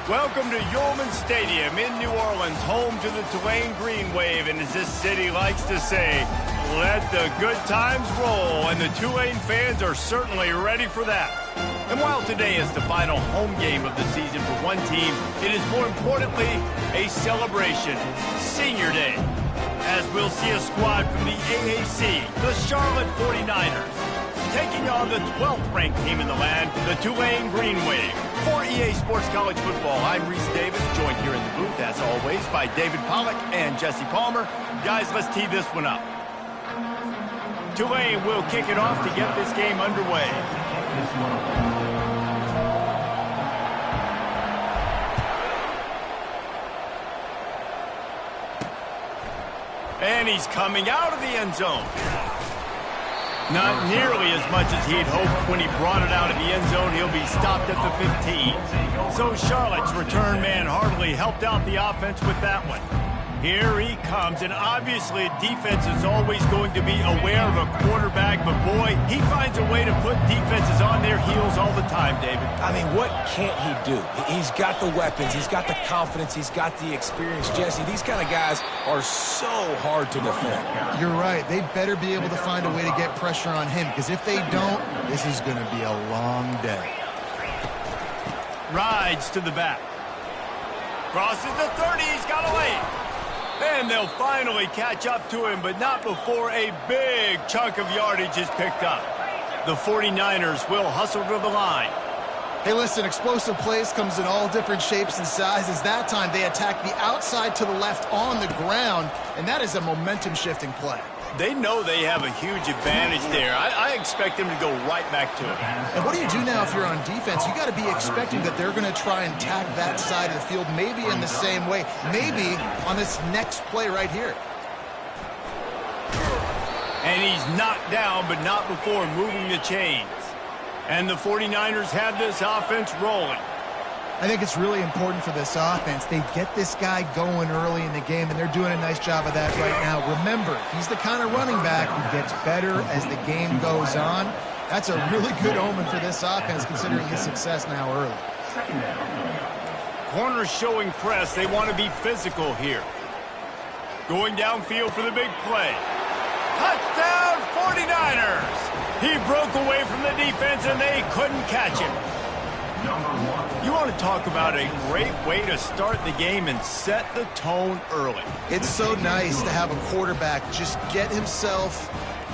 Welcome to Yulman Stadium in New Orleans, home to the Tulane Green Wave. And as this city likes to say, let the good times roll. And the Tulane fans are certainly ready for that. And while today is the final home game of the season for one team, it is more importantly a celebration, Senior Day. As we'll see a squad from the AAC, the Charlotte 49ers, taking on the 12th ranked team in the land, the Tulane Green Wave. For EA Sports College Football, I'm Reese Davis, joined here in the booth, as always, by David Pollack and Jesse Palmer. Guys, let's tee this one up. Tulane will kick it off to get this game underway. And he's coming out of the end zone. Not nearly as much as he'd hoped when he brought it out of the end zone. He'll be stopped at the 15. So Charlotte's return man hardly helped out the offense with that one. Here he comes, and obviously defense is always going to be aware of a quarterback, but boy, he finds a way to put defenses on their heels all the time, David. I mean, what can't he do? He's got the weapons, he's got the confidence, he's got the experience. Jesse, these kind of guys are so hard to defend. You're right. They better be able to find a way to get pressure on him, because if they don't, this is going to be a long day. Rides to the back. Crosses the 30, he's got away. And they'll finally catch up to him, but not before a big chunk of yardage is picked up. The 49ers will hustle to the line. Hey, listen, explosive plays comes in all different shapes and sizes. That time they attack the outside to the left on the ground, and that is a momentum-shifting play. They know they have a huge advantage there. I expect them to go right back to it. And what do you do now if you're on defense? You got to be expecting that they're going to try and tack that side of the field, maybe in the same way, maybe on this next play right here. And he's knocked down, but not before moving the chains. And the 49ers have this offense rolling. I think it's really important for this offense. They get this guy going early in the game, and they're doing a nice job of that right now. Remember, he's the kind of running back who gets better as the game goes on. That's a really good omen for this offense, considering his success now early. Corners showing press. They want to be physical here. Going downfield for the big play. Touchdown, 49ers! He broke away from the defense, and they couldn't catch him. You want to talk about a great way to start the game and set the tone early. It's so nice to have a quarterback just get himself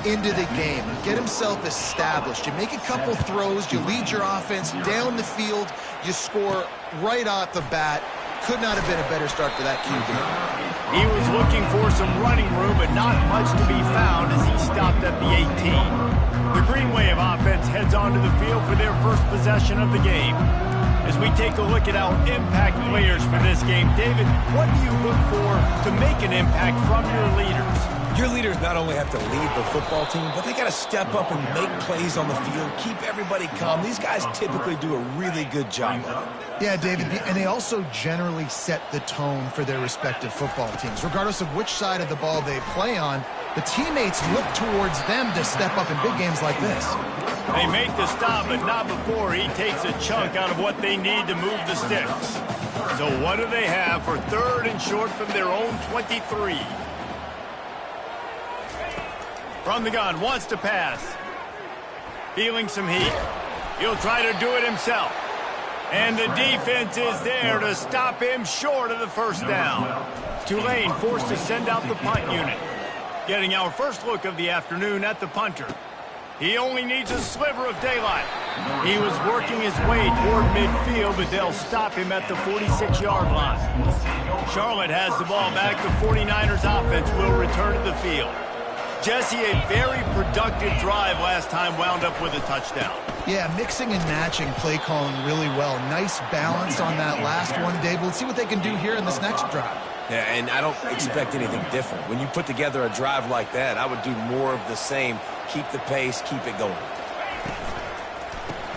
into the game, get himself established. You make a couple throws, you lead your offense down the field, you score right off the bat. Could not have been a better start for that QB. He was looking for some running room, but not much to be found as he stopped at the 18. The Green Wave offense heads onto the field for their first possession of the game. As we take a look at our impact players for this game, David, what do you look for to make an impact from your leaders? Your leaders not only have to lead the football team, but they got to step up and make plays on the field, keep everybody calm. These guys typically do a really good job of it. Yeah, David, and they also generally set the tone for their respective football teams. Regardless of which side of the ball they play on, the teammates look towards them to step up in big games like this. They make the stop, but not before he takes a chunk out of what they need to move the sticks. So what do they have for third and short from their own 23? From the gun, wants to pass. Feeling some heat. He'll try to do it himself. And the defense is there to stop him short of the first down. Tulane forced to send out the punt unit. Getting our first look of the afternoon at the punter. He only needs a sliver of daylight. He was working his way toward midfield, but they'll stop him at the 46-yard line. Charlotte has the ball back. The 49ers offense will return to the field. Jesse, a very productive drive last time wound up with a touchdown. Yeah, mixing and matching play calling really well. Nice balance on that last one, Dave. Let's see what they can do here in this next drive. Yeah, and I don't expect anything different. When you put together a drive like that, I would do more of the same. Keep the pace, keep it going.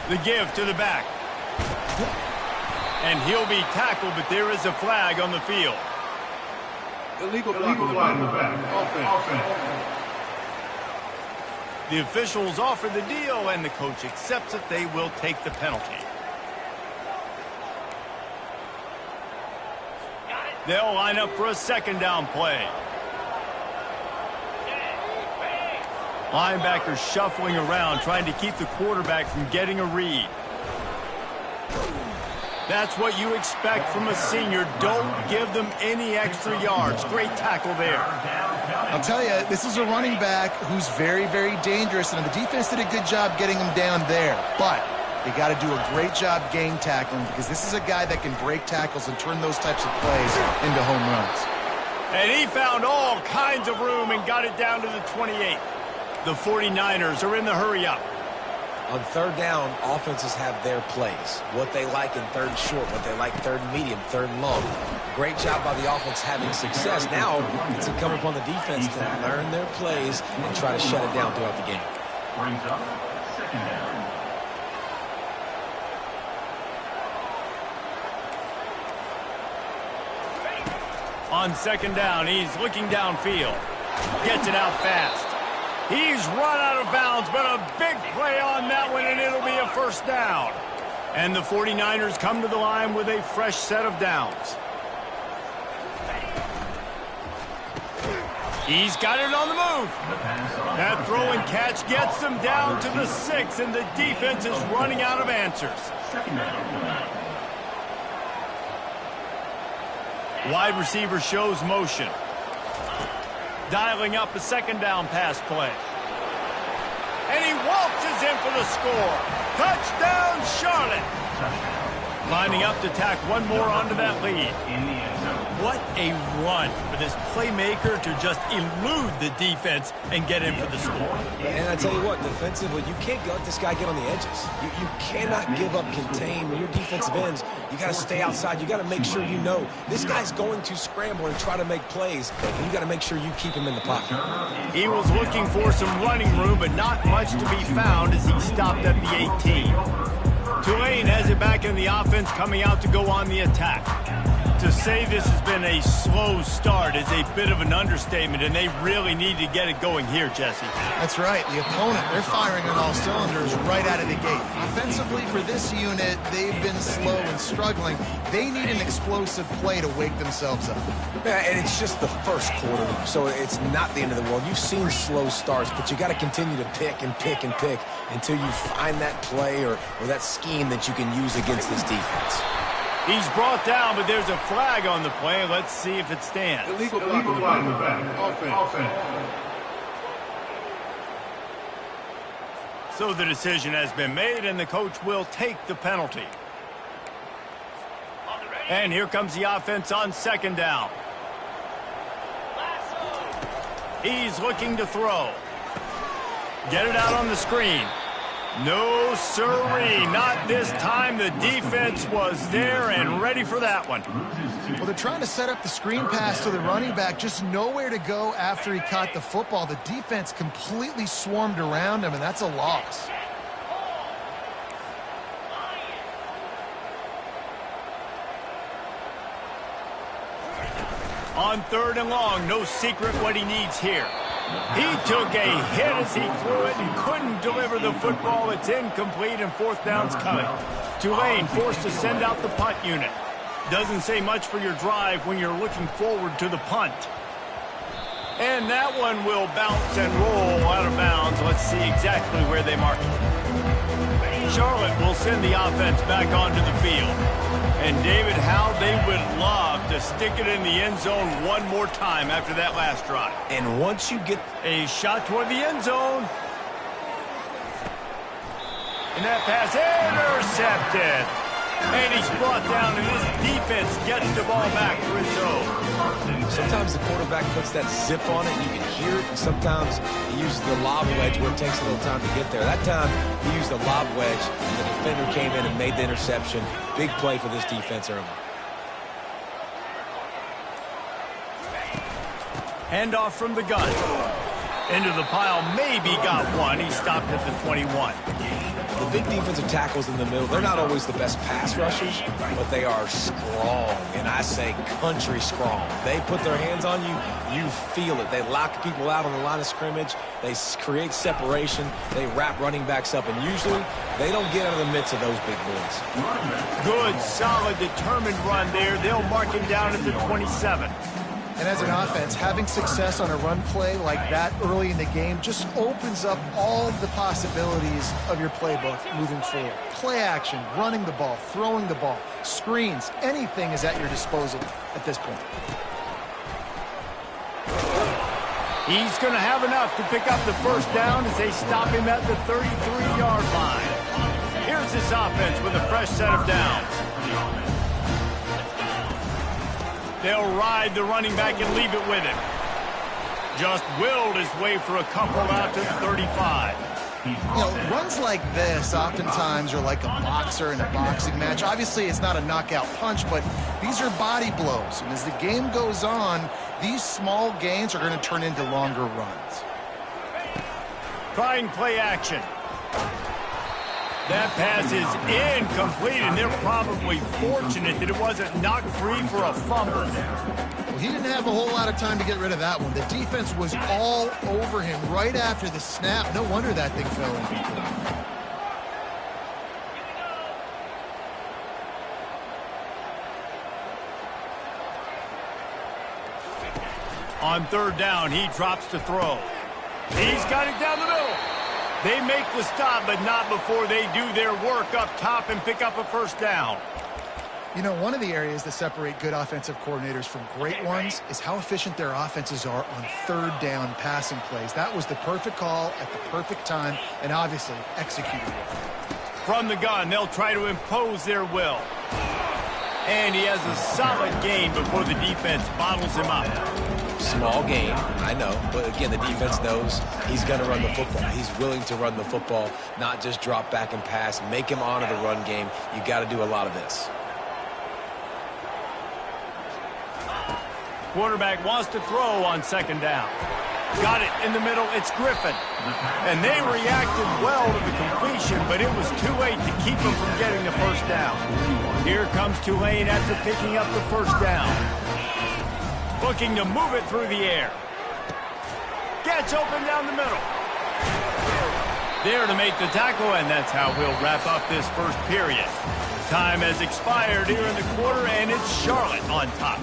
The give to the back. And he'll be tackled, but there is a flag on the field. Illegal flag in the back. Offense. The officials offer the deal, and the coach accepts it. They will take the penalty. They'll line up for a second down play. Linebackers shuffling around, trying to keep the quarterback from getting a read. That's what you expect from a senior. Don't give them any extra yards. Great tackle there. I'll tell you, this is a running back who's very, very dangerous, and the defense did a good job getting him down there. But they got to do a great job gang tackling, because this is a guy that can break tackles and turn those types of plays into home runs. And he found all kinds of room and got it down to the 28. The 49ers are in the hurry-up. On third down, offenses have their plays. What they like in third and short, what they like third and medium, third and long. Great job by the offense having success. Now it's incumbent upon the defense to learn their plays and try to shut it down throughout the game. Brings up second down. On second down, he's looking downfield. Gets it out fast. He's run out of bounds, but a big play on that one, and it'll be a first down. And the 49ers come to the line with a fresh set of downs. He's got it on the move. That throw and catch gets them down to the 6, and the defense is running out of answers. Wide receiver shows motion. Dialing up a second down pass play. And he waltzes in for the score. Touchdown, Charlotte. Lining up to tack one more onto that lead. What a run for this playmaker to just elude the defense and get in for the score. And I tell you what, defensively, you can't let this guy get on the edges. You cannot give up contain. When you're defensive ends, you got to stay outside. You got to make sure you know this guy's going to scramble and try to make plays, and you got to make sure you keep him in the pocket. He was looking for some running room, but not much to be found as he stopped at the 18. Tulane has it back in the offense, coming out to go on the attack. To say this has been a slow start is a bit of an understatement, and they really need to get it going here, Jesse. That's right. The opponent, they're firing on all cylinders right out of the gate. Offensively, for this unit, they've been slow and struggling. They need an explosive play to wake themselves up. Yeah, and it's just the first quarter, so it's not the end of the world. You've seen slow starts, but you got to continue to pick and pick and pick until you find that play or that scheme that you can use against this defense. He's brought down, but there's a flag on the play. Let's see if it stands. Illegal flag in the back. Offense. So the decision has been made, and the coach will take the penalty. And here comes the offense on second down. He's looking to throw. Get it out on the screen. No, sirree, not this time. The defense was there and ready for that one. Well, they're trying to set up the screen pass to the running back, just nowhere to go after he caught the football. The defense completely swarmed around him, and that's a loss. On third and long, no secret what he needs here. He took a hit as he threw it and couldn't deliver the football. It's incomplete, and fourth down's coming. Tulane forced to send out the punt unit. Doesn't say much for your drive when you're looking forward to the punt. And that one will bounce and roll out of bounds. Let's see exactly where they mark it. Charlotte will send the offense back onto the field. And David, how they would love to stick it in the end zone one more time after that last drive. And once you get a shot toward the end zone. And that pass intercepted. And he's brought down, and this defense gets the ball back for its own. Sometimes the quarterback puts that zip on it, and you can hear it. And sometimes he uses the lob wedge where it takes a little time to get there. That time, he used the lob wedge, and the defender came in and made the interception. Big play for this defense early. Handoff from the gun. Into the pile, maybe got one. He stopped at the 21. The big defensive tackles in the middle, they're not always the best pass rushers, but they are strong, and I say country strong. They put their hands on you, you feel it. They lock people out on the line of scrimmage. They create separation. They wrap running backs up, and usually they don't get out of the midst of those big boys. Good, solid, determined run there. They'll mark him down at the 27. And as an offense, having success on a run play like that early in the game just opens up all the possibilities of your playbook moving forward. Play action, running the ball, throwing the ball, screens, anything is at your disposal at this point. He's going to have enough to pick up the first down as they stop him at the 33-yard line. Here's this offense with a fresh set of downs. They'll ride the running back and leave it with him. Just willed his way for a couple out to the 35. You know, runs like this oftentimes are like a boxer in a boxing match. Obviously, it's not a knockout punch, but these are body blows. And as the game goes on, these small gains are going to turn into longer runs. Trying play action. That pass is incomplete, and they're probably fortunate that it wasn't knocked free for a fumble. Well, he didn't have a whole lot of time to get rid of that one. The defense was all over him right after the snap. No wonder that thing fell incomplete. On third down, he drops to throw. He's got it down the middle. They make the stop, but not before they do their work up top and pick up a first down. You know, one of the areas that separate good offensive coordinators from great ones is how efficient their offenses are on third down passing plays. That was the perfect call at the perfect time and obviously executed well. From the gun, they'll try to impose their will. And he has a solid gain before the defense bottles him up. Small gain, I know, but again, the defense knows he's going to run the football. He's willing to run the football, not just drop back and pass, make him honor the run game. You got to do a lot of this. Quarterback wants to throw on second down. Got it in the middle. It's Griffin. And they reacted well to the completion, but it was too late to keep them from getting the first down. Here comes Tulane after picking up the first down. Looking to move it through the air. Gets open down the middle. There to make the tackle, and that's how we'll wrap up this first period. Time has expired here in the quarter, and it's Charlotte on top.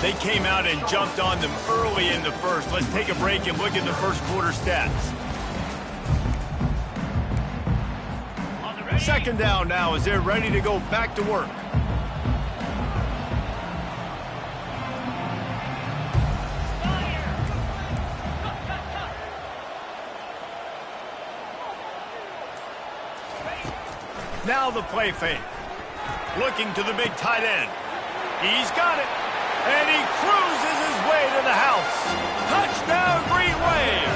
They came out and jumped on them early in the first. Let's take a break and look at the first quarter stats. Second down now as they're ready to go back to work. Now the play fake. Looking to the big tight end. He's got it. And he cruises his way to the house. Touchdown, Green Wave.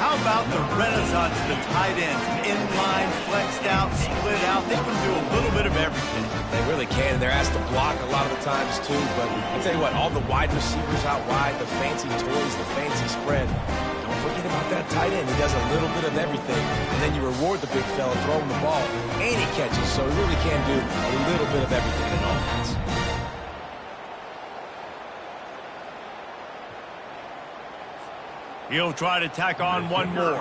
How about the renaissance of the tight ends? Inline, flexed out, split out. They can do a little bit of everything. They really can, and they're asked to block a lot of the times too. But I'll tell you what, all the wide receivers out wide, the fancy toys, the fancy spread. Don't forget about that tight end. He does a little bit of everything. And then you reward the big fella throwing the ball, and he catches. So he really can do a little bit of everything in an offense. He'll try to tack on one more.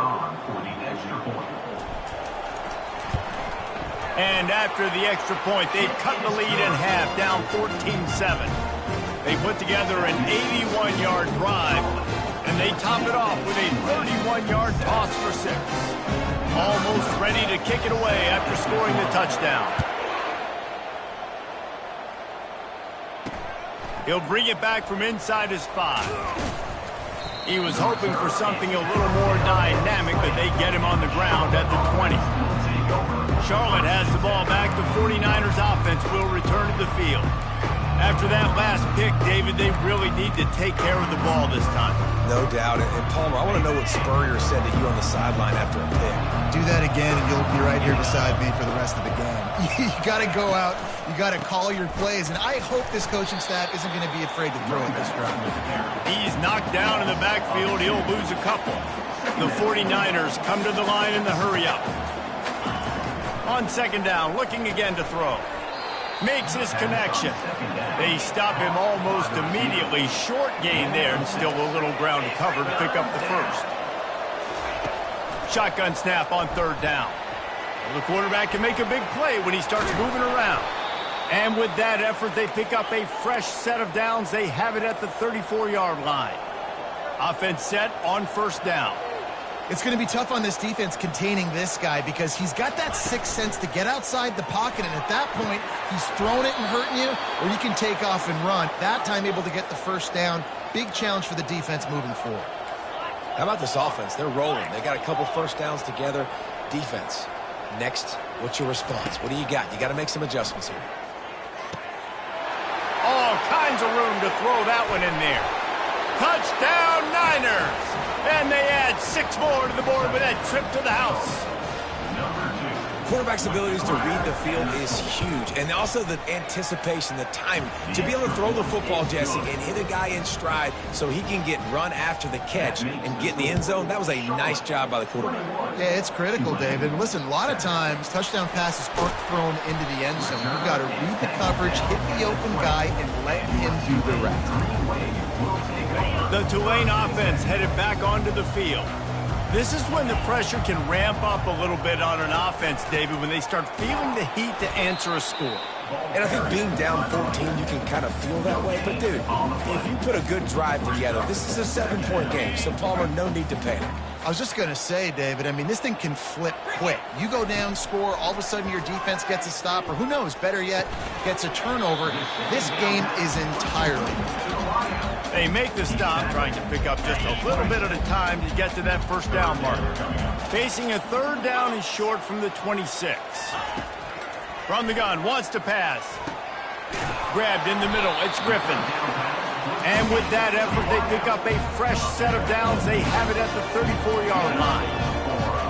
And after the extra point, they've cut the lead in half, down 14-7. They put together an 81-yard drive, and they top it off with a 31-yard toss for 6. Almost ready to kick it away after scoring the touchdown. He'll bring it back from inside his 5. He was hoping for something a little more dynamic, but they get him on the ground at the 20. Charlotte has the ball back. The 49ers offense will return to the field. After that last pick, David, they really need to take care of the ball this time. No doubt. And Palmer, I want to know what Spurrier said to you on the sideline after a pick. Do that again, and you'll be right here beside me for the rest of the game. You got to go out. You got to call your plays, and I hope this coaching staff isn't going to be afraid to throw it this round. He's knocked down in the backfield. He'll lose a couple. The 49ers come to the line in the hurry-up. On second down, looking again to throw. Makes his connection. They stop him almost immediately. Short gain there, and still a little ground to cover to pick up the first. Shotgun snap on third down. The quarterback can make a big play when he starts moving around. And with that effort, they pick up a fresh set of downs. They have it at the 34-yard line. Offense set on first down. It's going to be tough on this defense containing this guy because he's got that sixth sense to get outside the pocket, and at that point, he's throwing it and hurting you, or you can take off and run. That time able to get the first down. Big challenge for the defense moving forward. How about this offense? They're rolling. They got a couple first downs together. Defense, next, what's your response? What do you got? You got to make some adjustments here. All kinds of room to throw that one in there. Touchdown, Niners! And they add 6 more to the board with that trip to the house. Quarterback's abilities to read the field is huge, and also the anticipation, the timing. To be able to throw the football, Jesse, and hit a guy in stride so he can get run after the catch and get in the end zone, that was a nice job by the quarterback. Yeah, it's critical, David. Listen, a lot of times, touchdown passes aren't thrown into the end zone. You've got to read the coverage, hit the open guy, and let him do the rest. The Tulane offense headed back onto the field. This is when the pressure can ramp up a little bit on an offense, David, when they start feeling the heat to answer a score. And I think being down 14, you can kind of feel that way. But, dude, if you put a good drive together, this is a 7-point game, so Palmer, no need to panic. I was just going to say, David, I mean, this thing can flip quick. You go down, score, all of a sudden your defense gets a stop, or who knows, better yet, gets a turnover. This game is entirely. They make the stop, trying to pick up just a little bit at a time to get to that first down marker. Facing a third down and short from the 26. From the gun, wants to pass. Grabbed in the middle, it's Griffin. And with that effort, they pick up a fresh set of downs. They have it at the 34-yard line.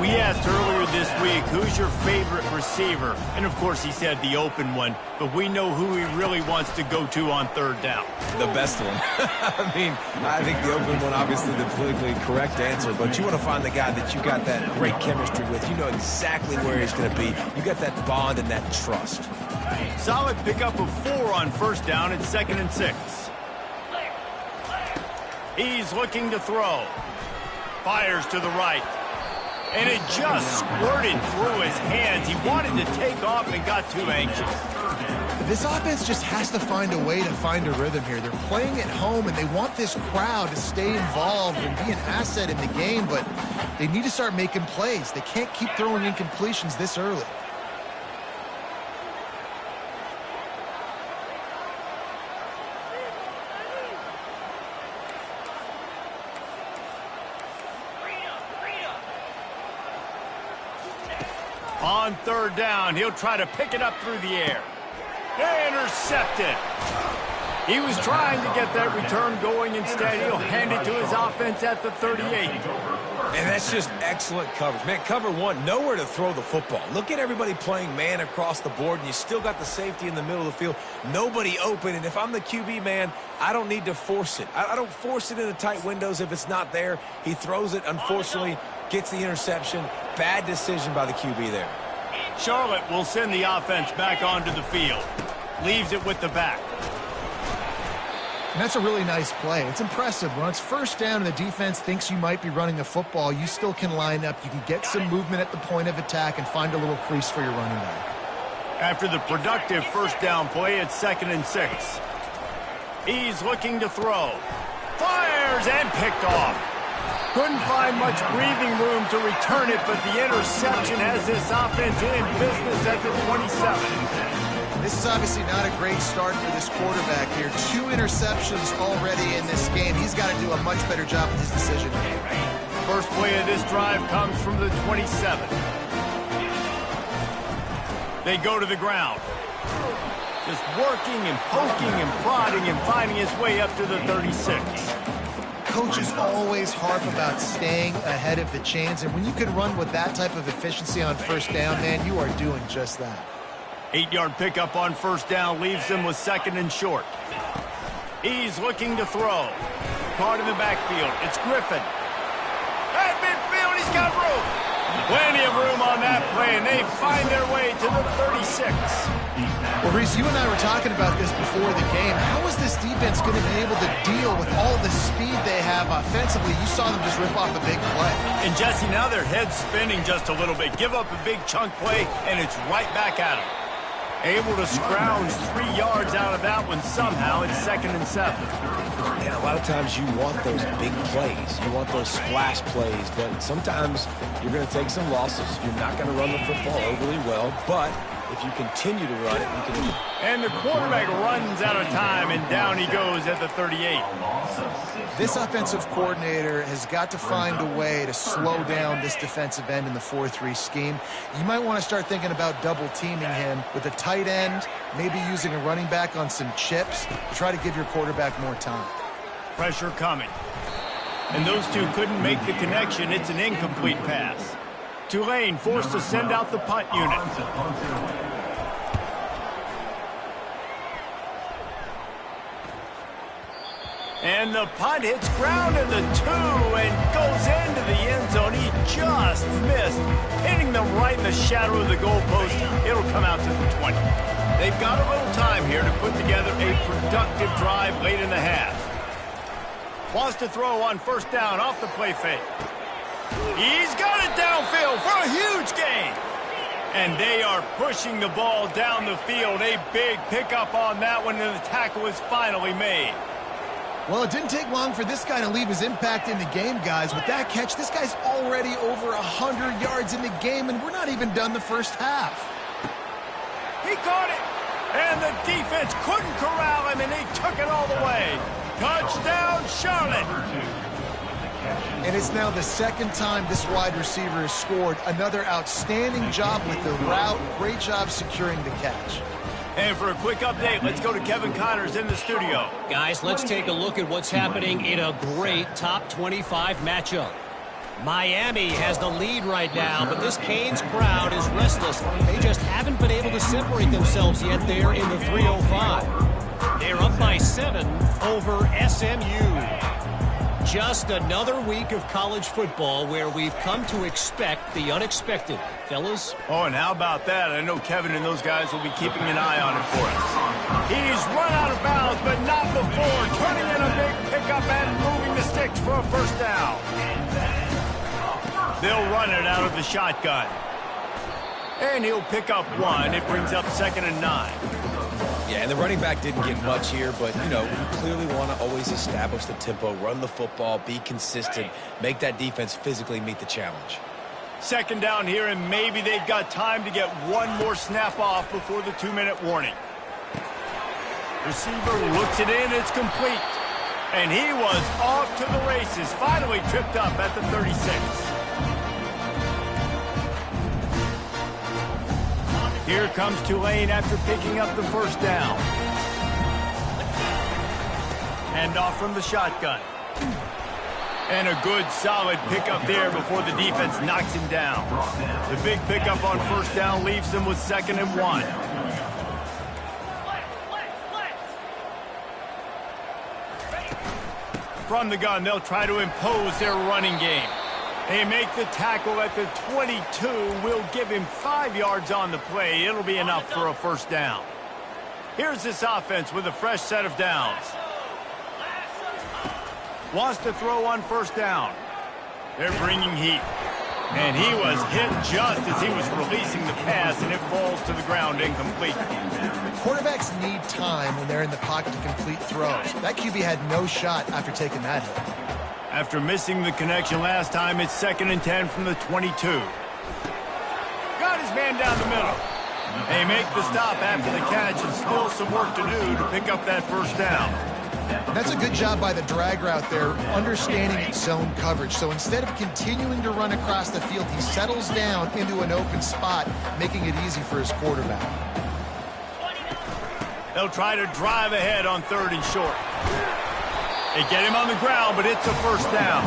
We asked earlier this week, who's your favorite receiver? And, of course, he said the open one. But we know who he really wants to go to on third down. The best one. I mean, I think the open one, obviously, the politically correct answer. But you want to find the guy that you got that great chemistry with. You know exactly where he's going to be. You got that bond and that trust. Solid pickup of 4 on first down and 2nd and 6. He's looking to throw. Fires to the right. And it just squirted through his hands. He wanted to take off and got too anxious. This offense just has to find a way to find a rhythm here. They're playing at home, and they want this crowd to stay involved and be an asset in the game, but they need to start making plays. They can't keep throwing incompletions this early. On third down, he'll try to pick it up through the air. Intercepted. He was trying to get that return going. Instead, he'll hand it to his offense at the 38. And that's just excellent coverage. Man, cover one, nowhere to throw the football. Look at everybody playing man across the board, and you still got the safety in the middle of the field. Nobody open, and if I'm the QB, man, I don't need to force it. I don't force it into tight windows if it's not there. He throws it, unfortunately, gets the interception. Bad decision by the QB there. Charlotte will send the offense back onto the field. Leaves it with the back. And that's a really nice play. It's impressive. When it's first down and the defense thinks you might be running the football, you still can line up. You can get some movement at the point of attack and find a little crease for your running back. After the productive first down play, it's 2nd and 6. He's looking to throw. Fires and picked off. Couldn't find much breathing room to return it, but the interception has this offense in business at the 27. This is obviously not a great start for this quarterback here. 2 interceptions already in this game. He's got to do a much better job with his decision. First play of this drive comes from the 27. They go to the ground. Just working and poking and prodding and finding his way up to the 36. Coaches always harp about staying ahead of the chains, and when you can run with that type of efficiency on first down, man, you are doing just that. 8-yard pickup on first down leaves him with 2nd and short. He's looking to throw. Caught in the backfield. It's Griffin. At midfield, he's got room. Plenty of room on that play, and they find their way to the 36. Well, Reese, you and I were talking about this before the game. How is this defense going to be able to deal with all the speed they have offensively? You saw them just rip off a big play. And, Jesse, now their head's spinning just a little bit. Give up a big chunk play, and it's right back at them. Able to scrounge 3 yards out of that one somehow. It's 2nd and 7. And a lot of times you want those big plays. You want those splash plays, but sometimes you're going to take some losses. You're not going to run the football overly well, but if you continue to run it, you can do it. And the quarterback runs out of time, and down he goes at the 38. This offensive coordinator has got to find a way to slow down this defensive end in the 4-3 scheme. You might want to start thinking about double-teaming him with a tight end, maybe using a running back on some chips to try to give your quarterback more time. Pressure coming. And those two couldn't make the connection. It's an incomplete pass. Tulane forced to send out the punt unit. And the punt hits ground in the 2 and goes into the end zone. He just missed, hitting them right in the shadow of the goalpost. It'll come out to the 20. They've got a little time here to put together a productive drive late in the half. Wants to throw on 1st down off the play fake. He's got it downfield for a huge gain. And they are pushing the ball down the field. A big pickup on that one, and the tackle is finally made. Well, it didn't take long for this guy to leave his impact in the game, guys. With that catch, this guy's already over 100 yards in the game, and we're not even done the first half. He caught it, and the defense couldn't corral him, and they took it all the way. Touchdown, Charlotte. And it's now the 2nd time this wide receiver has scored. Another outstanding job with the route. Great job securing the catch. And for a quick update, let's go to Kevin Connors in the studio. Guys, let's take a look at what's happening in a great top 25 matchup. Miami has the lead right now, but this Canes crowd is restless. They just haven't been able to separate themselves yet there in the 305. They're up by 7 over SMU. Just another week of college football where we've come to expect the unexpected. Fellas? Oh, and how about that? I know Kevin and those guys will be keeping an eye on it for us. He's run out of bounds, but not before. Turning in a big pickup and moving the sticks for a 1st down. They'll run it out of the shotgun. And he'll pick up 1. It brings up 2nd and 9. Yeah, and the running back didn't get much here, but, you know, you clearly want to always establish the tempo, run the football, be consistent, make that defense physically meet the challenge. 2nd down here, and maybe they've got time to get 1 more snap off before the 2-minute warning. Receiver looks it in, it's complete. And he was off to the races, finally tripped up at the 36. Here comes Tulane after picking up the 1st down. Hand off from the shotgun. And a good, solid pickup there before the defense knocks him down. The big pickup on 1st down leaves them with 2nd and 1. From the gun, they'll try to impose their running game. They make the tackle at the 22. Will give him 5 yards on the play. It'll be enough for a 1st down. Here's this offense with a fresh set of downs. Wants to throw on 1st down. They're bringing heat. And he was hit just as he was releasing the pass, and it falls to the ground incomplete. Quarterbacks need time when they're in the pocket to complete throws. That QB had no shot after taking that hit. After missing the connection last time, it's 2nd and 10 from the 22. Got his man down the middle. They make the stop after the catch, and still some work to do to pick up that 1st down. That's a good job by the drag route there, understanding its zone coverage. So instead of continuing to run across the field, he settles down into an open spot, making it easy for his quarterback. They'll try to drive ahead on 3rd and short. They get him on the ground, but it's a 1st down.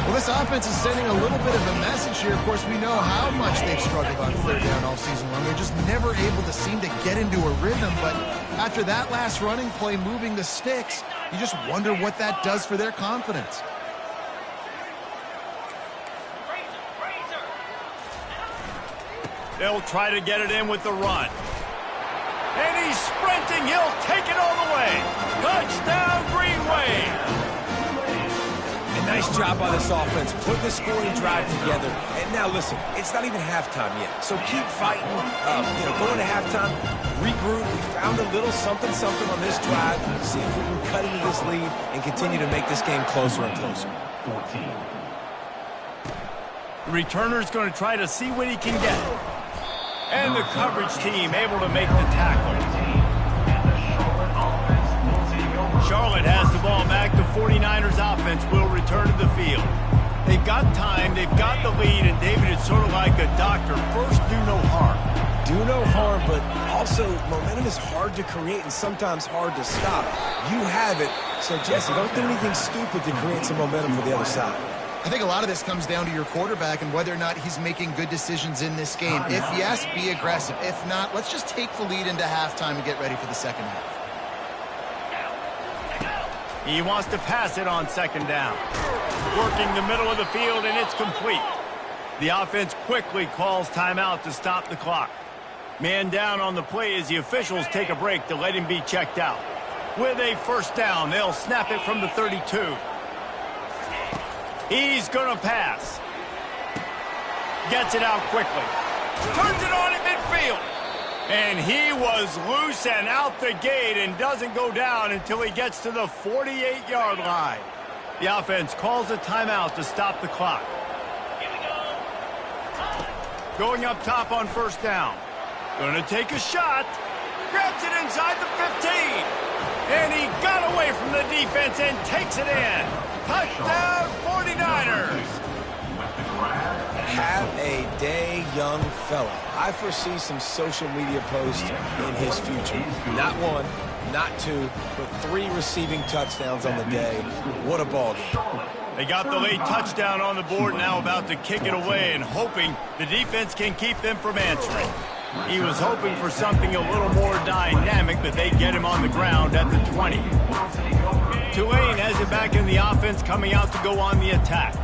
Well, this offense is sending a little bit of a message here. Of course, we know how much they've struggled on 3rd down all season long. They're just never able to seem to get into a rhythm. But after that last running play, moving the sticks, you just wonder what that does for their confidence. They'll try to get it in with the run. And he's sprinting. He'll take it all the way. Touchdown, Green Wave. A nice job by this offense, putting the scoring drive together. And now listen, it's not even halftime yet. So keep fighting, going to halftime, regroup. We found a little something on this drive. See if we can cut into this lead and continue to make this game closer and closer. 14. The returner's going to try to see what he can get. And the coverage team able to make the tackle. Charlotte has the ball back. The 49ers offense will return to the field. They've got time, they've got the lead, and David, it's sort of like a doctor. First, do no harm. Do no harm, but also momentum is hard to create and sometimes hard to stop. You have it, so Jesse, don't do anything stupid to create some momentum for the other side. I think a lot of this comes down to your quarterback and whether or not he's making good decisions in this game. If yes, be aggressive. If not, let's just take the lead into halftime and get ready for the second half. He wants to pass it on second down. Working the middle of the field, and it's complete. The offense quickly calls timeout to stop the clock. Man down on the play as the officials take a break to let him be checked out. With a first down, they'll snap it from the 32. He's going to pass. Gets it out quickly. Turns it on at midfield. And he was loose and out the gate and doesn't go down until he gets to the 48-yard line. The offense calls a timeout to stop the clock. Going up top on first down. Going to take a shot. Grabs it inside the 15. And he got away from the defense and takes it in. Touchdown, 49ers. Have a day, young fella. I foresee some social media posts in his future. Not one, not two, but 3 receiving touchdowns on the day. What a ball game. They got the late touchdown on the board, now about to kick it away and hoping the defense can keep them from answering. He was hoping for something a little more dynamic, but they get him on the ground at the 20. Tulane has it back in the offense, coming out to go on the attack.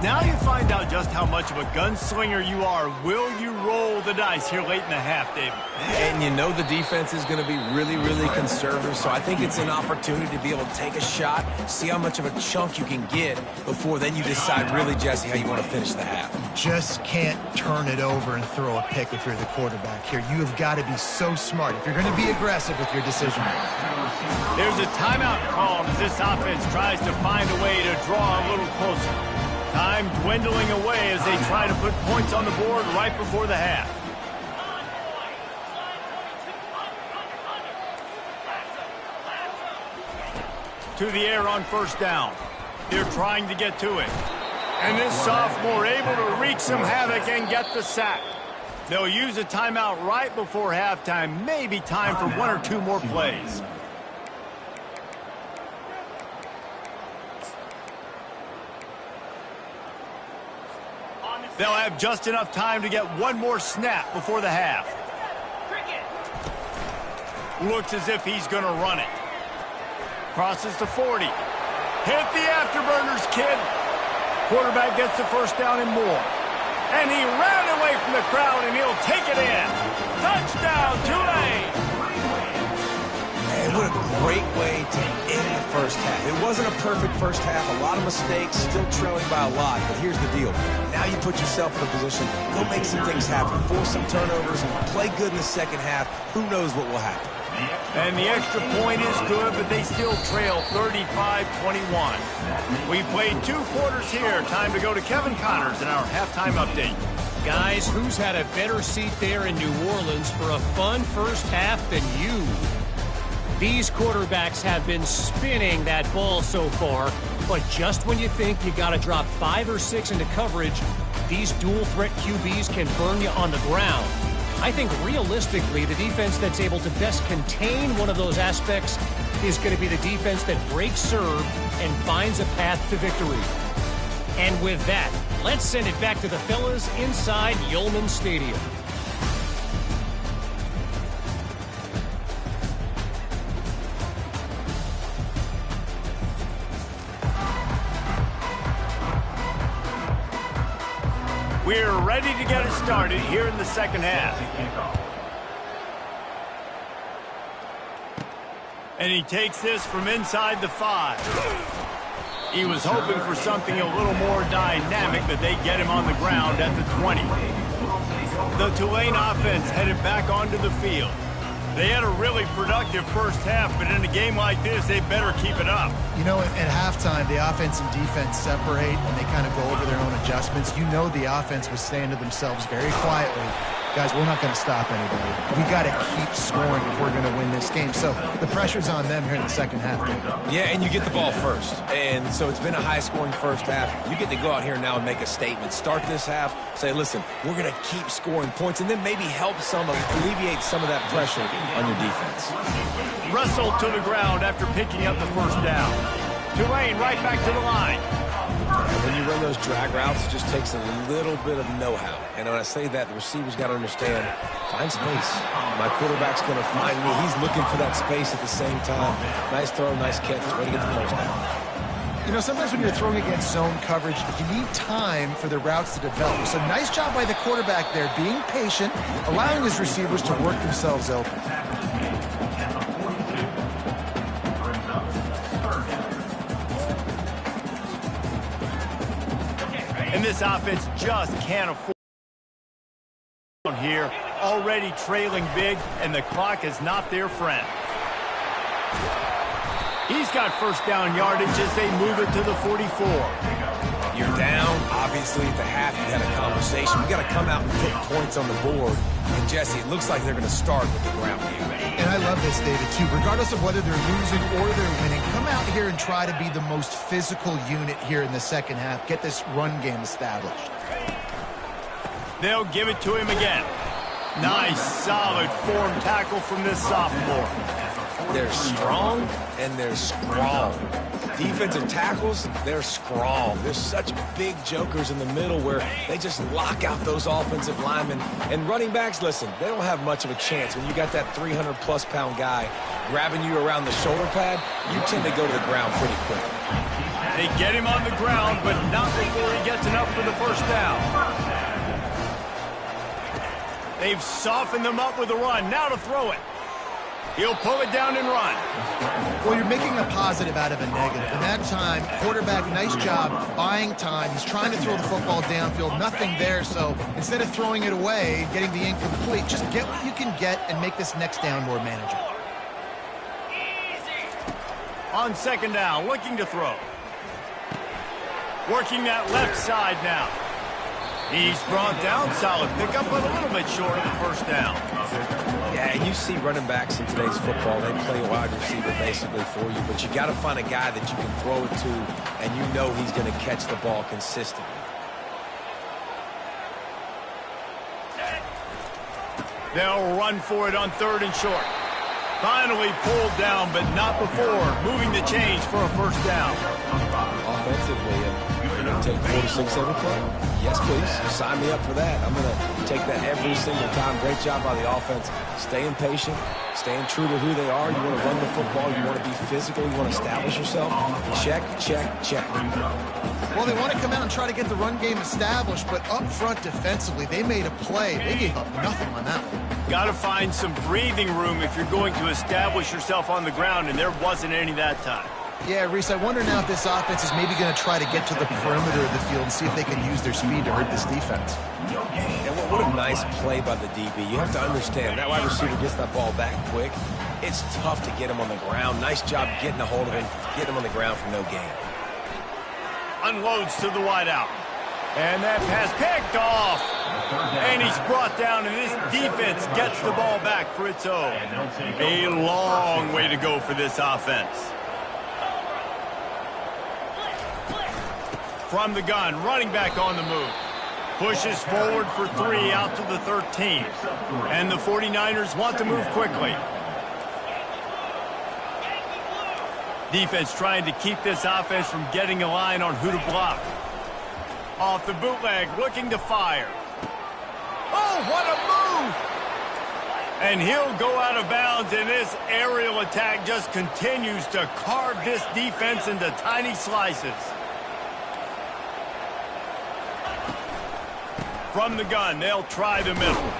Now you find out just how much of a gunslinger you are. Will you roll the dice here late in the half, David? And you know the defense is going to be really, really conservative, so I think it's an opportunity to be able to take a shot, see how much of a chunk you can get before then you decide really, Jesse, how you want to finish the half. Just can't turn it over and throw a pick if you're the quarterback here. You have got to be so smart if you're going to be aggressive with your decision making. There's a timeout called as this offense tries to find a way to draw a little closer. Time dwindling away as they try to put points on the board right before the half. To the air on first down. They're trying to get to it. And this sophomore able to wreak some havoc and get the sack. They'll use a timeout right before halftime. Maybe time for 1 or 2 more plays. They'll have just enough time to get 1 more snap before the half. Looks as if he's going to run it. Crosses the 40. Hit the afterburners, kid. Quarterback gets the first down and more. And he ran away from the crowd, and he'll take it in. Touchdown, Tulane. And what a great way to end the first half. It wasn't a perfect first half. A lot of mistakes, still trailing by a lot. But here's the deal. Now you put yourself in a position, go make some things happen, force some turnovers, and play good in the second half. Who knows what will happen? And the extra point is good, but they still trail 35-21. We played 2 quarters here. Time to go to Kevin Connors in our halftime update. Guys, who's had a better seat there in New Orleans for a fun first half than you? These quarterbacks have been spinning that ball so far, but just when you think you got to drop 5 or 6 into coverage, these dual-threat QBs can burn you on the ground. I think realistically, the defense that's able to best contain one of those aspects is going to be the defense that breaks serve and finds a path to victory. And with that, let's send it back to the fellas inside Yulman Stadium. We're ready to get it started here in the second half. And he takes this from inside the 5. He was hoping for something a little more dynamic, but they get him on the ground at the 20. The Tulane offense headed back onto the field. They had a really productive first half, but in a game like this, they better keep it up. You know, at halftime, the offense and defense separate, and they kind of go over their own adjustments. You know the offense was saying to themselves very quietly, guys, we're not going to stop anybody. We got to keep scoring if we're going to win this game. So the pressure's on them here in the second half. Yeah, and you get the ball first. And so it's been a high-scoring first half. You get to go out here now and make a statement. Start this half, say, listen, we're going to keep scoring points, and then maybe help alleviate some of that pressure on your defense. Wrestled to the ground after picking up the first down. Tulane right back to the line. When you run those drag routes, it just takes a little bit of know-how. And when I say that, the receivers got to understand, find space. My quarterback's going to find me. He's looking for that space at the same time. Nice throw, nice catch. Way to get the first down. You know, sometimes when you're throwing against zone coverage, you need time for the routes to develop. So nice job by the quarterback there, being patient, allowing his receivers to work themselves open. And this offense just can't afford here. Already trailing big, and the clock is not their friend. He's got first down yardage as they move it to the 44. You're down, obviously, at the half. You had a conversation. We got to come out and put points on the board. And, Jesse, it looks like they're going to start with the ground game. And I love this, David, too. Regardless of whether they're losing or they're winning, come out here and try to be the most physical unit here in the second half. Get this run game established. They'll give it to him again. Nice, solid form tackle from this sophomore. They're strong and they're strong. Defensive tackles, they're strong. There's such big jokers in the middle where they just lock out those offensive linemen. And running backs, listen, they don't have much of a chance. When you got that 300-plus pound guy grabbing you around the shoulder pad, you tend to go to the ground pretty quick. They get him on the ground, but not before he gets enough for the first down. They've softened them up with a run. Now to throw it. He'll pull it down and run. Well, you're making a positive out of a negative. And that time, quarterback, nice job buying time. He's trying to throw the football downfield. Nothing there. So instead of throwing it away, getting the incomplete, just get what you can get and make this next down more manageable. On second down, looking to throw. Working that left side now. He's brought down, solid pickup, but a little bit short of the first down. Yeah, and you see running backs in today's football, they play a wide receiver basically for you, but you got to find a guy that you can throw it to, and you know he's going to catch the ball consistently. They'll run for it on third and short. Finally pulled down, but not before moving the chains for a first down. Offensively, you're going to take 4 to 6 every play? Yes, please. Sign me up for that. I'm going to take that every single time. Great job by the offense. Staying patient, staying true to who they are. You want to run the football. You want to be physical. You want to establish yourself. Check, check, check. Well, they want to come out and try to get the run game established, but up front defensively, they made a play. They gave up nothing on that one. Got to find some breathing room if you're going to establish yourself on the ground, and there wasn't any that time. Yeah, Reese, I wonder now if this offense is maybe going to try to get to the perimeter of the field and see if they can use their speed to hurt this defense. And what a nice play by the DB. You have to understand, that wide receiver gets that ball back quick. It's tough to get him on the ground. Nice job getting a hold of him, getting him on the ground for no gain. Unloads to the wideout. And that pass picked off. And he's brought down, and this defense gets the ball back for its own. A long way to go for this offense. From the gun, running back on the move. Pushes forward for 3 out to the 13. And the 49ers want to move quickly. Defense trying to keep this offense from getting a line on who to block. Off the bootleg, looking to fire. Oh, what a move! And he'll go out of bounds, and this aerial attack just continues to carve this defense into tiny slices. From the gun, they'll try the middle.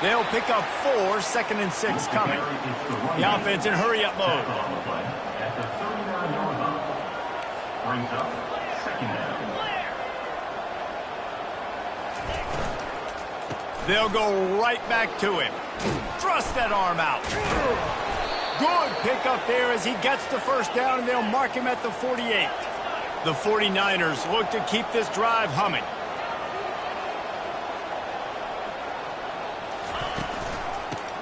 They'll pick up 4, 2nd and 6 coming. The offense in hurry-up mode. At the 39-yard line. Brings up 2nd down. They'll go right back to him. Thrust that arm out. Good pickup there as he gets the first down, and they'll mark him at the 48. The 49ers look to keep this drive humming.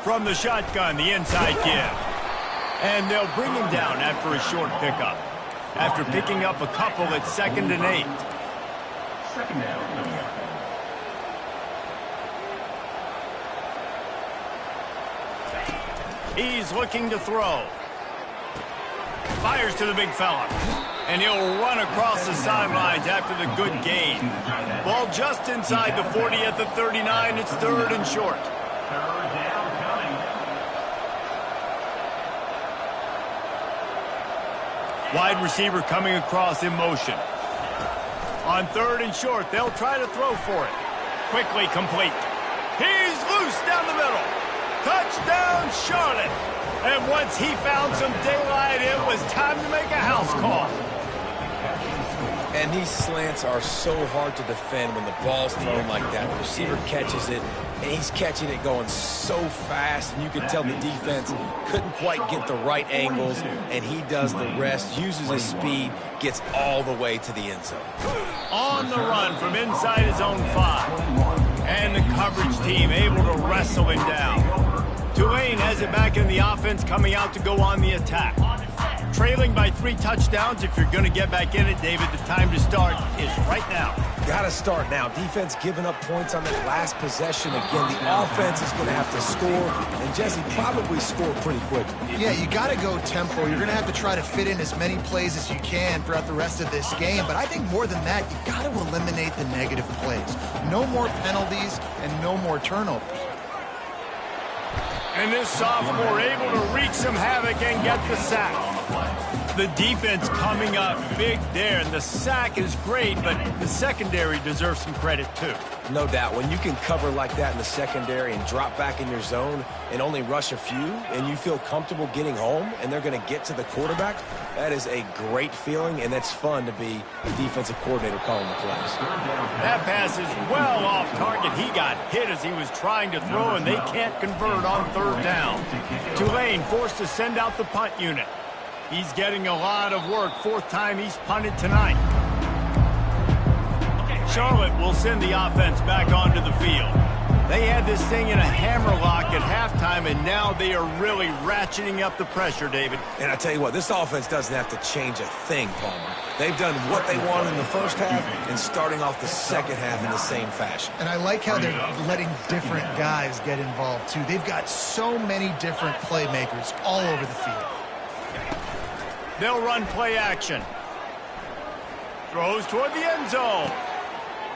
From the shotgun, the inside give. And they'll bring him down after a short pickup. After picking up a couple at 2nd and 8. 2nd down. He's looking to throw. Fires to the big fella. And he'll run across the sidelines after the good gain. Ball just inside the 40 at the 39. It's 3rd and short. 3rd down coming. Wide receiver coming across in motion. On 3rd and short, they'll try to throw for it. Quickly complete. He's loose down the middle. Touchdown, Charlotte. And once he found some daylight, it was time to make a house call. And these slants are so hard to defend when the ball's thrown like that. The receiver catches it, and he's catching it going so fast, and you can tell the defense couldn't quite get the right angles, and he does the rest, uses his speed, gets all the way to the end zone. On the run from inside his own 5. And the coverage team able to wrestle him down. Tulane has it back in the offense, coming out to go on the attack. Trailing by 3 touchdowns. If you're going to get back in it, David, the time to start is right now. Got to start now. Defense giving up points on that last possession. Again, the offense is going to have to score, and Jesse probably score pretty quickly. Yeah, you got to go tempo. You're going to have to try to fit in as many plays as you can throughout the rest of this game. But I think more than that, you got to eliminate the negative plays. No more penalties and no more turnovers. And this sophomore able to wreak some havoc and get the sack. The defense coming up big there, and the sack is great, but the secondary deserves some credit too. No doubt. When you can cover like that in the secondary and drop back in your zone and only rush a few, and you feel comfortable getting home, and they're going to get to the quarterback, that is a great feeling, and that's fun to be the defensive coordinator calling the plays. That pass is well off target. He got hit as he was trying to throw, and they can't convert on 3rd down. Tulane forced to send out the punt unit. He's getting a lot of work. 4th time he's punted tonight. Charlotte will send the offense back onto the field. They had this thing in a hammerlock at halftime, and now they are really ratcheting up the pressure, David. And I tell you what, this offense doesn't have to change a thing, Palmer. They've done what they want in the first half and starting off the second half in the same fashion. And I like how they're letting different guys get involved, too. They've got so many different playmakers all over the field. They'll run play action. Throws toward the end zone.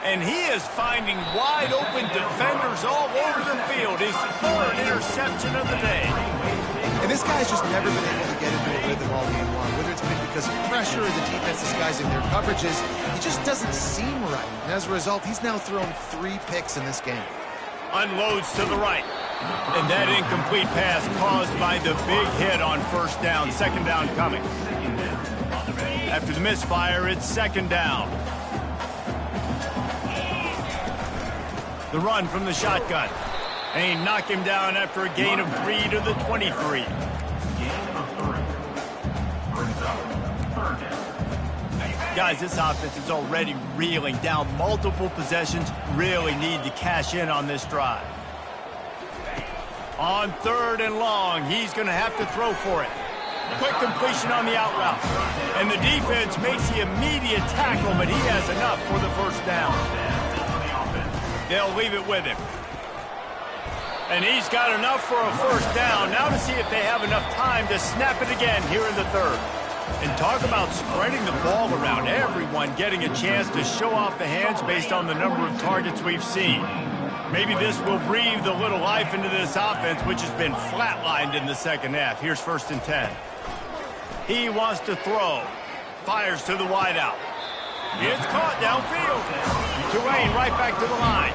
And he is finding wide open defenders all over the field. His 3rd interception of the day. And this guy's just never been able to get into a rhythm all game long. Whether it's been because of pressure or the defense disguising their coverages, he just doesn't seem right. And as a result, he's now thrown 3 picks in this game. Unloads to the right. And that incomplete pass caused by the big hit on 1st down. 2nd down coming. After the misfire, it's 2nd down. The run from the shotgun. And he knocked him down after a gain of 3 to the 23. Gain of 3. Brings up 3rd down. Guys, this offense is already reeling down multiple possessions. Really need to cash in on this drive. On 3rd and long, he's going to have to throw for it. Quick completion on the out route. And the defense makes the immediate tackle, but he has enough for the 1st down. They'll leave it with him. And he's got enough for a 1st down. Now to see if they have enough time to snap it again here in the 3rd. And talk about spreading the ball around. Everyone getting a chance to show off the hands based on the number of targets we've seen. Maybe this will breathe a little life into this offense, which has been flatlined in the 2nd half. Here's 1st and 10. He wants to throw. Fires to the wideout. It's caught downfield. Tulane right back to the line.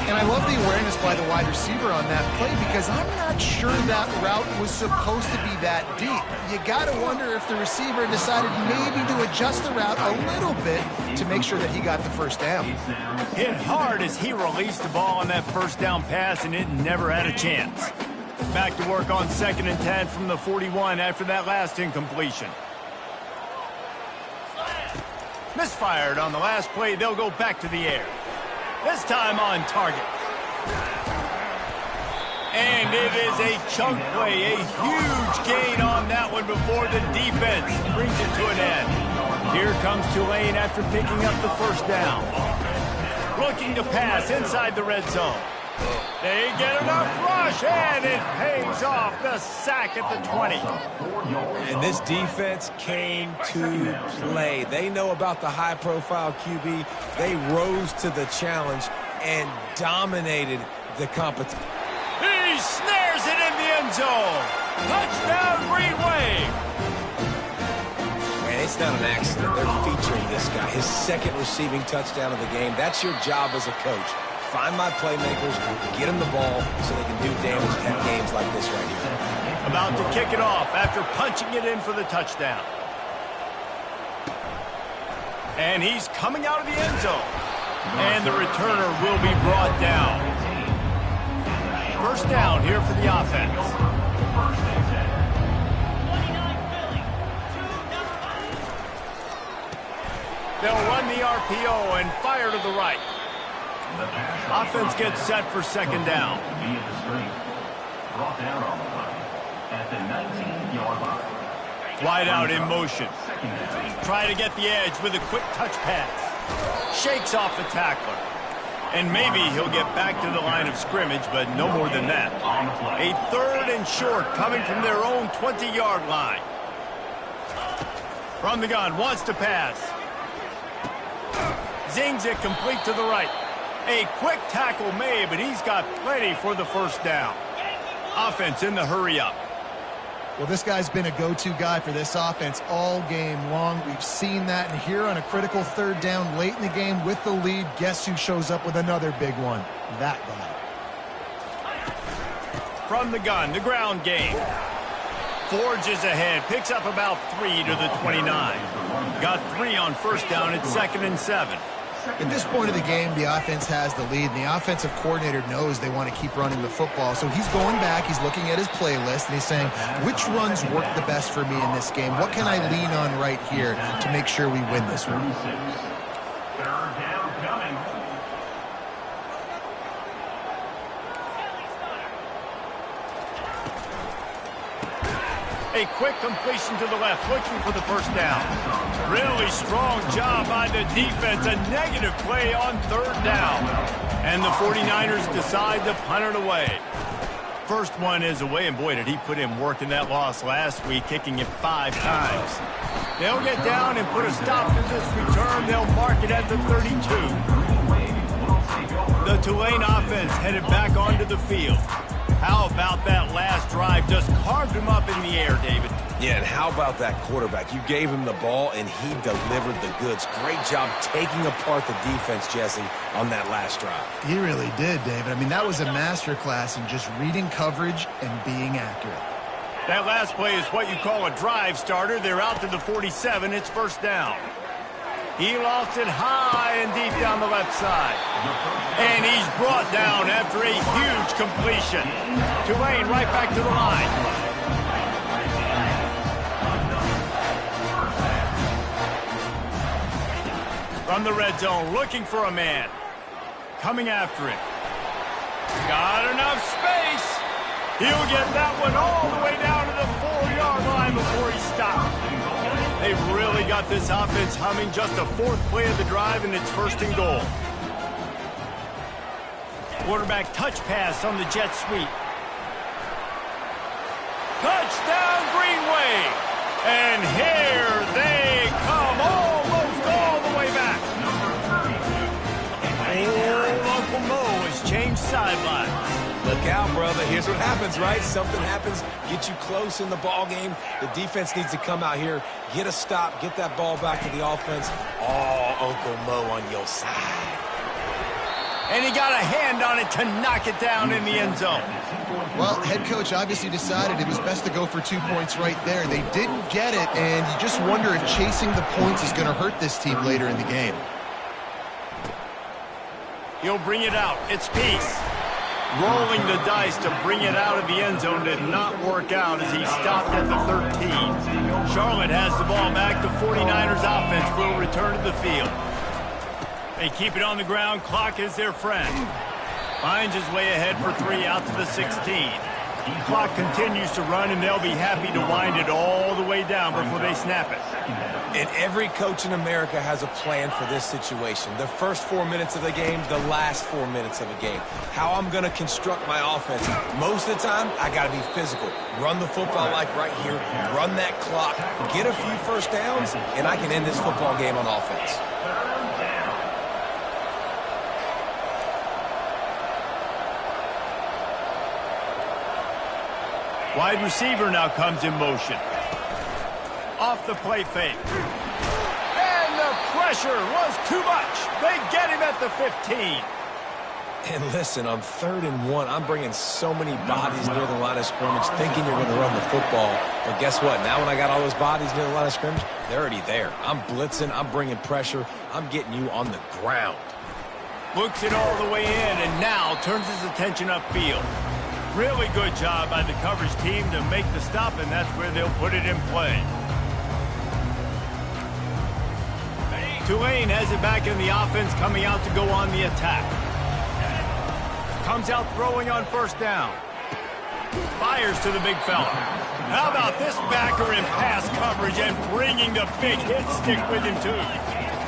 And I love the awareness by the wide receiver on that play because I'm not sure that route was supposed to be that deep. You got to wonder if the receiver decided maybe to adjust the route a little bit to make sure that he got the first down. Hit hard as he released the ball on that first down pass, and it never had a chance. Back to work on 2nd and 10 from the 41 after that last incompletion. Misfired on the last play. They'll go back to the air. This time on target. And it is a chunk play, a huge gain on that one before the defense brings it to an end. Here comes Tulane after picking up the first down. Looking to pass inside the red zone. They get enough rush, and it pays off. The sack at the 20. And this defense came to play. They know about the high-profile QB. They rose to the challenge and dominated the competition. He snares it in the end zone. Touchdown, Green Wave. Man, it's not an accident. They're featuring this guy. His second receiving touchdown of the game. That's your job as a coach. Find my playmakers, get them the ball so they can do damage at games like this right here. About to kick it off after punching it in for the touchdown. And he's coming out of the end zone. And the returner will be brought down. First down here for the offense. They'll run the RPO and fire to the right. Offense gets set for 2nd down. Wide out in motion. Try to get the edge with a quick touch pass. Shakes off the tackler. And maybe he'll get back to the line of scrimmage, but no more than that. A 3rd and short coming from their own 20-yard line. From the gun, wants to pass. Zings it complete to the right. A quick tackle made, but he's got plenty for the first down. Offense in the hurry up. Well, this guy's been a go-to guy for this offense all game long. We've seen that, and here on a critical 3rd down late in the game with the lead, guess who shows up with another big one? That guy. From the gun, the ground game. Forges ahead, picks up about 3 to the 29. Got 3 on first down at 2nd and 7. At this point of the game, the offense has the lead, and the offensive coordinator knows they want to keep running the football. So he's going back, he's looking at his playlist, and he's saying, which runs work the best for me in this game? What can I lean on right here to make sure we win this one? A quick completion to the left, looking for the first down. Really strong job by the defense. A negative play on 3rd down. And the 49ers decide to punt it away. First one is away, and boy, did he put in work in that loss last week, kicking it 5 times. They'll get down and put a stop to this return. They'll mark it at the 32. The Tulane offense headed back onto the field. How about that last drive? Just carved him up in the air, David. Yeah, and how about that quarterback? You gave him the ball, and he delivered the goods. Great job taking apart the defense, Jesse, on that last drive. He really did, David. I mean, that was a masterclass in just reading coverage and being accurate. That last play is what you call a drive starter. They're out to the 47. It's first down. He lost it high and deep down the left side. And he's brought down after a huge completion. Tulane right back to the line. From the red zone, looking for a man. Coming after it. Got enough space. He'll get that one all the way down to the 4-yard line before he stops. They've really got this offense humming. Just a 4th play of the drive, and it's 1st and goal. Quarterback touch pass on the jet sweep. Touchdown, Green Wave. And here they come, almost all the way back. Oh, Uncle Mo has changed sidelines. The out, brother. Here's what happens, right? Something happens, get you close in the ball game. The defense needs to come out here, get a stop, get that ball back to the offense. Oh, Uncle Mo on your side. And he got a hand on it to knock it down in the end zone. Well, head coach obviously decided it was best to go for 2 points right there. They didn't get it, and you just wonder if chasing the points is going to hurt this team later in the game. He'll bring it out. It's Peace. Rolling the dice to bring it out of the end zone did not work out as he stopped at the 13. Charlotte has the ball back. The 49ers offense will return to the field. They keep it on the ground. Clock is their friend. Finds his way ahead for 3 out to the 16. Clock continues to run, and they'll be happy to wind it all the way down before they snap it. And every coach in America has a plan for this situation. The first 4 minutes of the game, the last 4 minutes of a game. How I'm going to construct my offense. Most of the time, I got to be physical. Run the football like right here. Run that clock. Get a few first downs, and I can end this football game on offense. Wide receiver now comes in motion. Off the play fake. And the pressure was too much. They get him at the 15. And listen, on 3rd and 1, I'm bringing so many bodies near the line of scrimmage thinking you're going to run the football. But guess what? Now when I got all those bodies near the line of scrimmage, they're already there. I'm blitzing. I'm bringing pressure. I'm getting you on the ground. Looks it all the way in and now turns his attention upfield. Really good job by the coverage team to make the stop, and that's where they'll put it in play. Tulane has it back in the offense, coming out to go on the attack. Comes out throwing on 1st down. Fires to the big fella. How about this backer in pass coverage and bringing the big hit stick with him too.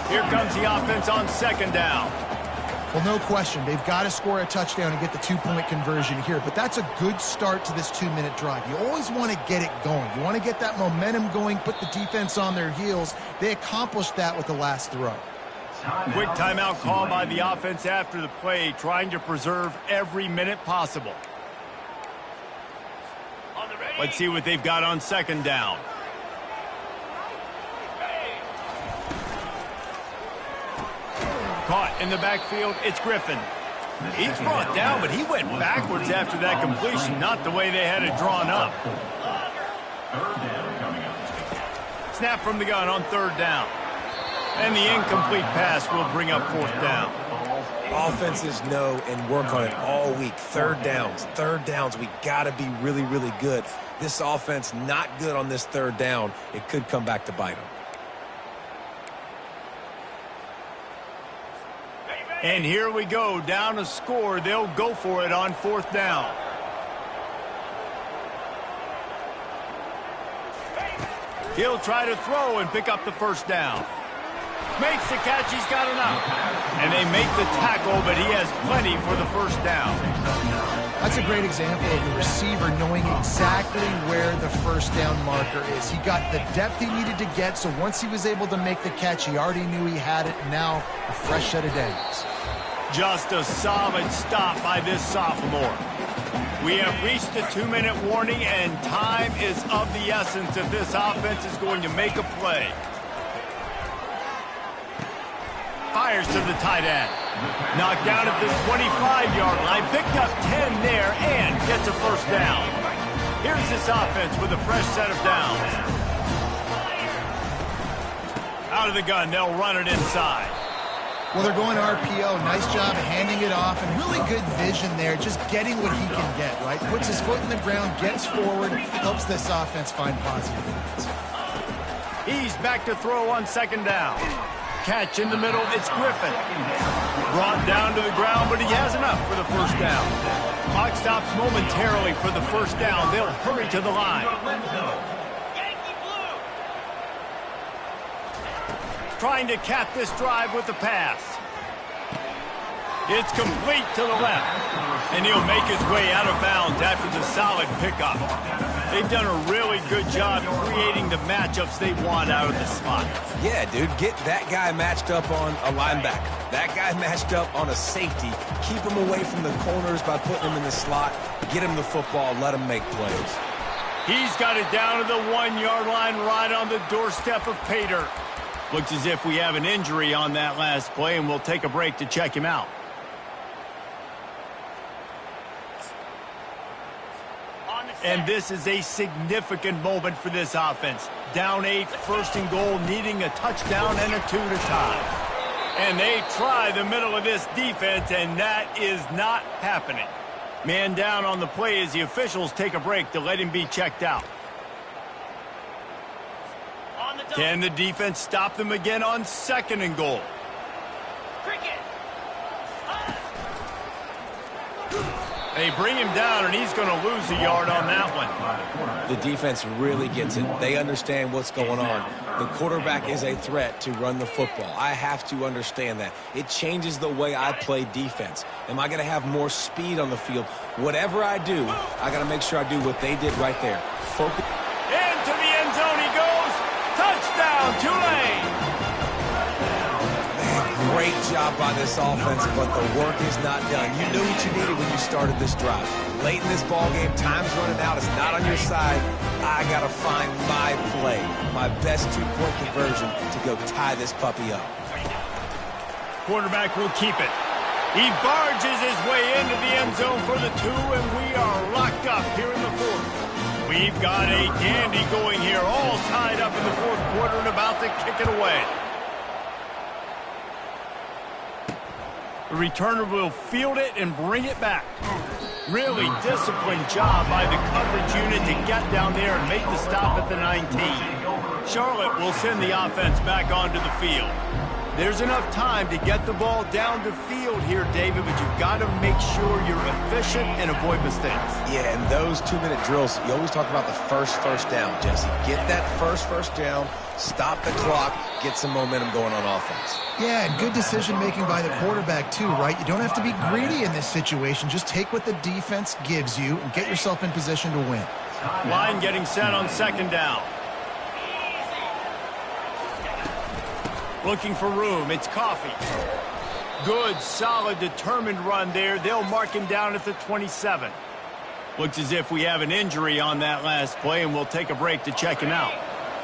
Here comes the offense on 2nd down. Well, no question. They've got to score a touchdown and get the 2-point conversion here. But that's a good start to this 2-minute drive. You always want to get it going. You want to get that momentum going, put the defense on their heels. They accomplished that with the last throw. Quick timeout call by the offense after the play, trying to preserve every minute possible. Let's see what they've got on 2nd down. Caught in the backfield, it's Griffin. He's brought down, but he went backwards after that completion, not the way they had it drawn up. Snap from the gun on 3rd down. And the incomplete pass will bring up 4th down. Offenses know and work on it all week. 3rd downs. We got to be really, really good. This offense not good on this 3rd down. It could come back to bite them. And here we go, down a score. They'll go for it on 4th down. He'll try to throw and pick up the 1st down. Makes the catch, he's got enough. And they make the tackle, but he has plenty for the 1st down. That's a great example of the receiver knowing exactly where the 1st down marker is. He got the depth he needed to get, so once he was able to make the catch, he already knew he had it, and now a fresh set of downs. Just a solid stop by this sophomore. We have reached the 2-minute warning, and time is of the essence if this offense is going to make a play. Fires to the tight end. Knocked down at the 25-yard line. Picked up 10 there and gets a 1st down. Here's this offense with a fresh set of downs. Out of the gun, they'll run it inside. Well, they're going RPO. Nice job handing it off, and really good vision there, just getting what he can get, right? Puts his foot in the ground, gets forward, helps this offense find positive points. He's back to throw on 2nd down. Catch in the middle, it's Griffin. Brought down to the ground, but he has enough for the 1st down. Clock stops momentarily for the 1st down. They'll hurry to the line. Trying to cap this drive with the pass. It's complete to the left. And he'll make his way out of bounds after the solid pickup. They've done a really good job creating the matchups they want out of the slot. Yeah, dude, get that guy matched up on a linebacker. That guy matched up on a safety. Keep him away from the corners by putting him in the slot. Get him the football. Let him make plays. He's got it down to the 1-yard line right on the doorstep of pay dirt. Looks as if we have an injury on that last play, and we'll take a break to check him out. And this is a significant moment for this offense. Down 8, first and goal, needing a touchdown and a 2 to tie. And they try the middle of this defense, and that is not happening. Man down on the play as the officials take a break to let him be checked out. Can the defense stop them again on second and goal? They bring him down, and he's going to lose a yard on that one. The defense really gets it. They understand what's going on. The quarterback is a threat to run the football. I have to understand that. It changes the way I play defense. Am I going to have more speed on the field? Whatever I do, I got to make sure I do what they did right there. Focus. Into the end zone he goes. Touchdown, Tulane. Great job by this offense, but the work is not done. You knew what you needed when you started this drive. Late in this ball game, time's running out. It's not on your side. I got to find my play, my best two-point conversion to go tie this puppy up. Quarterback will keep it. He barges his way into the end zone for the 2, and we are locked up here in the 4th. We've got a dandy going here, all tied up in the 4th quarter and about to kick it away. The returner will field it and bring it back. Really disciplined job by the coverage unit to get down there and make the stop at the 19. Charlotte will send the offense back onto the field. There's enough time to get the ball down the field here, David, but you've got to make sure you're efficient and avoid mistakes. Yeah, and those 2-minute drills, you always talk about the first down, Jesse. Get that first down, stop the clock, get some momentum going on offense. Yeah, and good decision-making by the quarterback, too, right? You don't have to be greedy in this situation. Just take what the defense gives you and get yourself in position to win. Line getting set on second down. Looking for room. It's Coffee. Good, solid, determined run there. They'll mark him down at the 27. Looks as if we have an injury on that last play, and we'll take a break to check him out.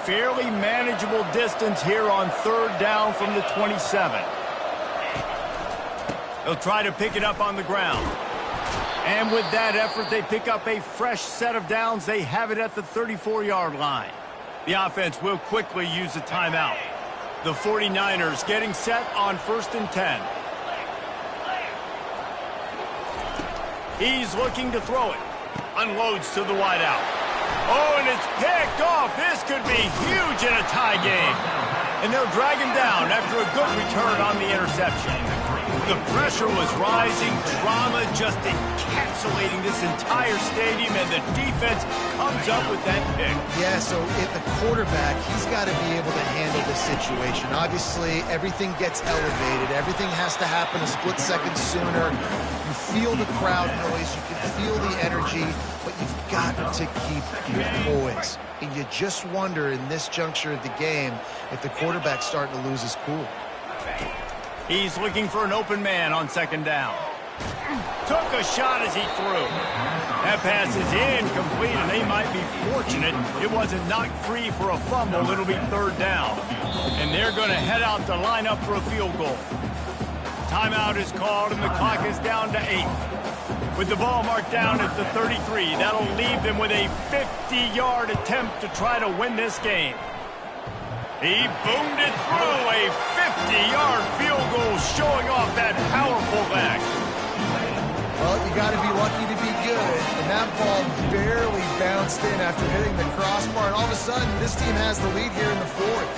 Fairly manageable distance here on third down from the 27. They'll try to pick it up on the ground. And with that effort, they pick up a fresh set of downs. They have it at the 34-yard line. The offense will quickly use a timeout. The 49ers getting set on 1st and 10. He's looking to throw it. Unloads to the wideout. Oh, and it's picked off. This could be huge in a tie game. And they'll drag him down after a good return on the interception. The pressure was rising. Drama just encapsulating this entire stadium, and the defense comes up with that pick. Yeah, so at the quarterback, he's got to be able to handle this situation. Obviously, everything gets elevated. Everything has to happen a split second sooner. You feel the crowd noise. You can feel the energy, but you've got to keep your poise. And you just wonder in this juncture of the game if the quarterback's starting to lose his cool. He's looking for an open man on second down. Took a shot as he threw. That pass is incomplete, and they might be fortunate it wasn't knocked free for a fumble. It'll be third down. And they're going to head out to line up for a field goal. Timeout is called, and the clock is down to 8. With the ball marked down at the 33, that'll leave them with a 50-yard attempt to try to win this game. He boomed it through, a 50-yard field goal showing off that powerful leg. Well, you got to be lucky to be good. And that ball barely bounced in after hitting the crossbar. And all of a sudden, this team has the lead here in the 4th.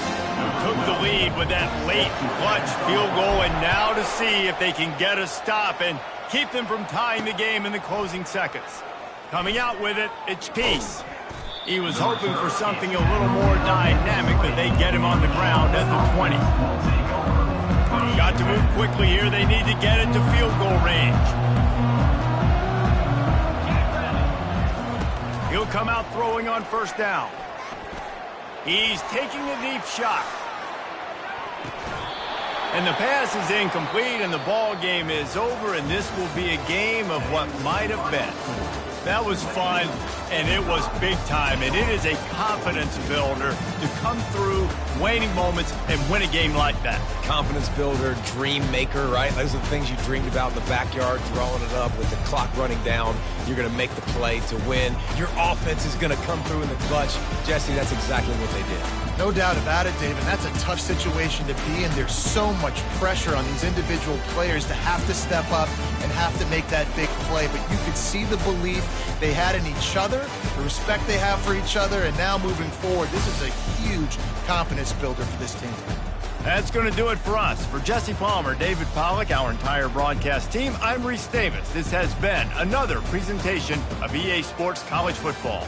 Took the lead with that late clutch field goal, and now to see if they can get a stop and keep them from tying the game in the closing seconds. Coming out with it, it's Peace. He was hoping for something a little more dynamic, but they get him on the ground at the 20. Got to move quickly here. They need to get it to field goal range. He'll He'll come out throwing on first down. He's taking a deep shot. And the pass is incomplete, and the ball game is over, and this will be a game of what might have been. That was fun, and it was big time, and it is a confidence builder to come through waning moments and win a game like that. Confidence builder, dream maker, right? Those are the things you dreamed about in the backyard, throwing it up with the clock running down. You're going to make the play to win. Your offense is going to come through in the clutch. Jesse, that's exactly what they did. No doubt about it, David. That's a tough situation to be in. There's so much pressure on these individual players to have to step up and have to make that big play. But you could see the belief they had in each other, the respect they have for each other, and now moving forward, this is a huge confidence builder for this team. That's going to do it for us. For Jesse Palmer, David Pollack, our entire broadcast team, I'm Reese Davis. This has been another presentation of EA Sports College Football.